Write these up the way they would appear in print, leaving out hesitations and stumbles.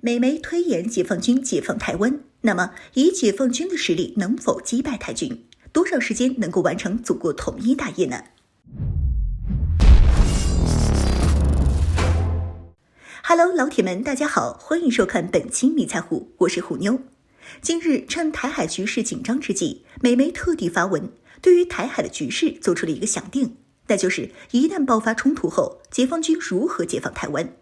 美媒推演解放军解放台湾，那么以解放军的实力能否击败台军？多少时间能够完成祖国统一大业呢？Hello， 老铁们，大家好，欢迎收看本期迷彩虎，我是虎妞。近日，趁台海局势紧张之际，美媒特地发文，对于台海的局势做出了一个响定，那就是一旦爆发冲突后，解放军如何解放台湾。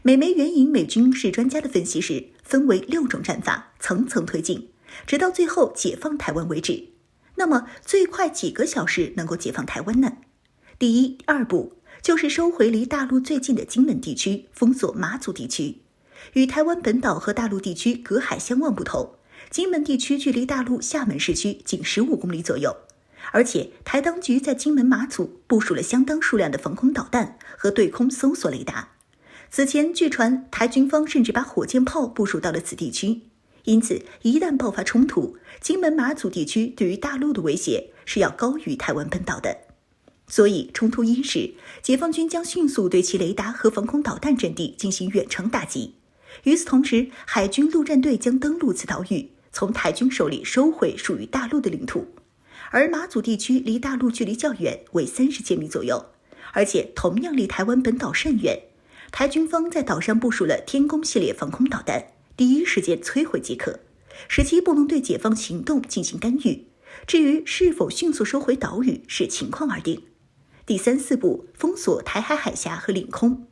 美媒援引美军事专家的分析时，分为6种战法，层层推进，直到最后解放台湾为止。那么，最快几个小时能够解放台湾呢？第一、2步就是收回离大陆最近的金门地区，封锁马祖地区。与台湾本岛和大陆地区隔海相望不同，金门地区距离大陆厦门市区仅15公里左右，而且台当局在金门马祖部署了相当数量的防空导弹和对空搜索雷达。此前据传台军方甚至把火箭炮部署到了此地区，因此一旦爆发冲突，金门马祖地区对于大陆的威胁是要高于台湾本岛的。所以冲突伊始，解放军将迅速对其雷达和防空导弹阵地进行远程打击。与此同时，海军陆战队将登陆此岛屿，从台军手里收回属于大陆的领土。而马祖地区离大陆距离较远，为30千米左右，而且同样离台湾本岛甚远。台军方在岛上部署了天宫系列防空导弹，第一时间摧毁即可，使其不能对解放行动进行干预。至于是否迅速收回岛屿，视情况而定。第3、4步封锁台海海峡和领空。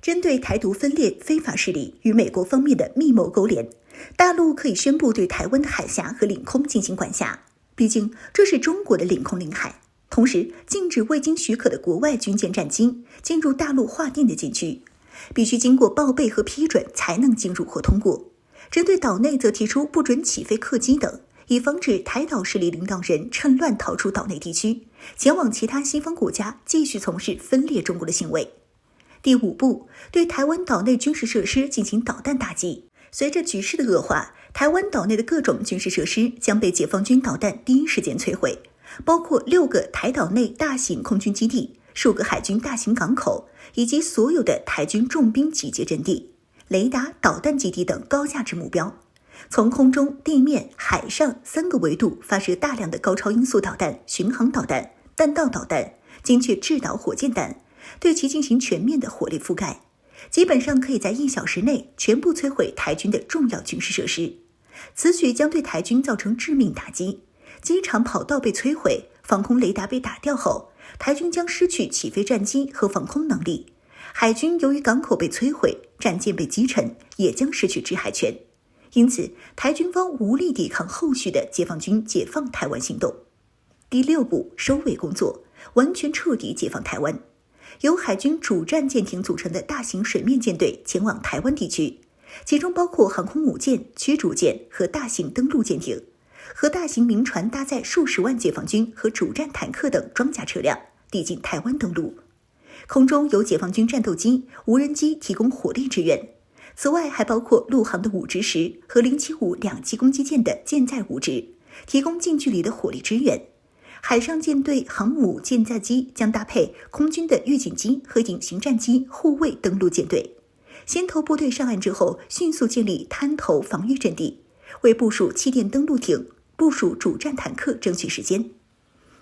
针对台独分裂非法势力与美国方面的密谋勾连，大陆可以宣布对台湾的海峡和领空进行管辖，毕竟这是中国的领空领海。同时禁止未经许可的国外军舰战机进入大陆划定的禁区，必须经过报备和批准才能进入或通过。针对岛内则提出不准起飞客机等，以防止台岛势力领导人趁乱逃出岛内地区，前往其他西方国家继续从事分裂中国的行为。第5步，对台湾岛内军事设施进行导弹打击。随着局势的恶化，台湾岛内的各种军事设施将被解放军导弹第一时间摧毁，包括6个台岛内大型空军基地、数个海军大型港口，以及所有的台军重兵集结阵地、雷达、导弹基地等高价值目标。从空中、地面、海上3个维度发射大量的高超音速导弹、巡航导弹、弹道导弹、精确制导火箭弹，对其进行全面的火力覆盖，基本上可以在1小时内全部摧毁台军的重要军事设施。此举将对台军造成致命打击。机场跑道被摧毁，防空雷达被打掉后，台军将失去起飞战机和防空能力。海军由于港口被摧毁，战舰被击沉，也将失去制海权。因此，台军方无力抵抗后续的解放军解放台湾行动。第6步，收尾工作，完全彻底解放台湾。由海军主战舰艇组成的大型水面舰队前往台湾地区，其中包括航空母舰、驱逐舰和大型登陆舰艇，和大型民船搭载数十万解放军和主战坦克等装甲车辆抵近台湾登陆。空中由解放军战斗机、无人机提供火力支援，此外还包括陆航的武直10和075两栖攻击舰的舰载武直，提供近距离的火力支援。海上舰队航母舰载机将搭配空军的预警机和隐形战机护卫登陆舰队，先头部队上岸之后，迅速建立滩头防御阵地，为部署气垫登陆艇、部署主战坦克争取时间。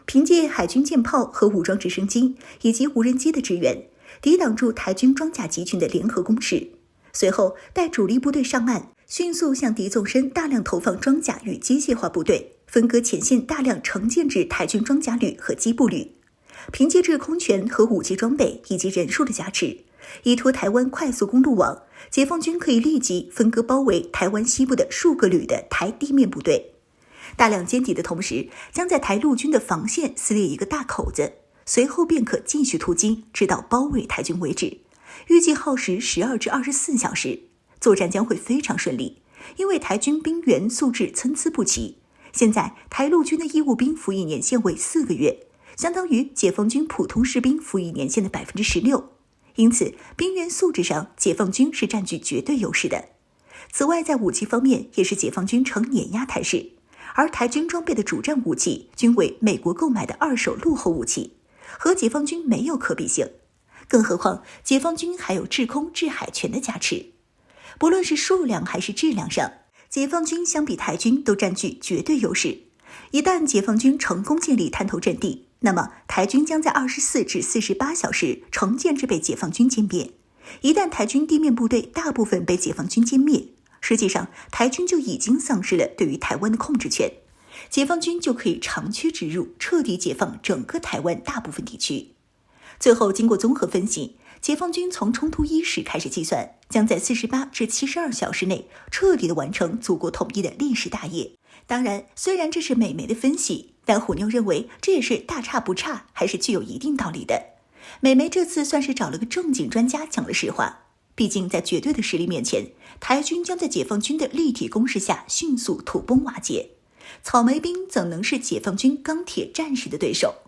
凭借海军舰炮和武装直升机以及无人机的支援，抵挡住台军装甲集群的联合攻势。随后待主力部队上岸，迅速向敌纵深大量投放装甲与机械化部队，分割前线大量承建制台军装甲旅和机步旅。凭借制空权和武器装备以及人数的加持，依托台湾快速公路网，解放军可以立即分割包围台湾西部的数个旅的台地面部队。大量歼敌的同时，将在台陆军的防线撕裂一个大口子，随后便可继续突击，直到包围台军为止。预计耗时12至24小时，作战将会非常顺利，因为台军兵员素质参差不齐。现在台陆军的义务兵服役年限为4个月，相当于解放军普通士兵服役年限的16%，因此兵员素质上解放军是占据绝对优势的。此外，在武器方面也是解放军呈碾压态势，而台军装备的主战武器均为美国购买的2手落后武器，和解放军没有可比性。更何况解放军还有制空制海权的加持。不论是数量还是质量上，解放军相比台军都占据绝对优势。一旦解放军成功建立滩头阵地，那么台军将在24至48小时重建至被解放军歼灭。一旦台军地面部队大部分被解放军歼灭，实际上台军就已经丧失了对于台湾的控制权，解放军就可以长驱直入，彻底解放整个台湾大部分地区。最后经过综合分析，解放军从冲突伊始开始计算，将在48至72小时内彻底的完成祖国统一的历史大业。当然，虽然这是美媒的分析，但虎妞认为这也是大差不差，还是具有一定道理的。美媒这次算是找了个正经专家讲了实话，毕竟在绝对的实力面前，台军将在解放军的立体攻势下迅速土崩瓦解，草莓兵怎能是解放军钢铁战士的对手？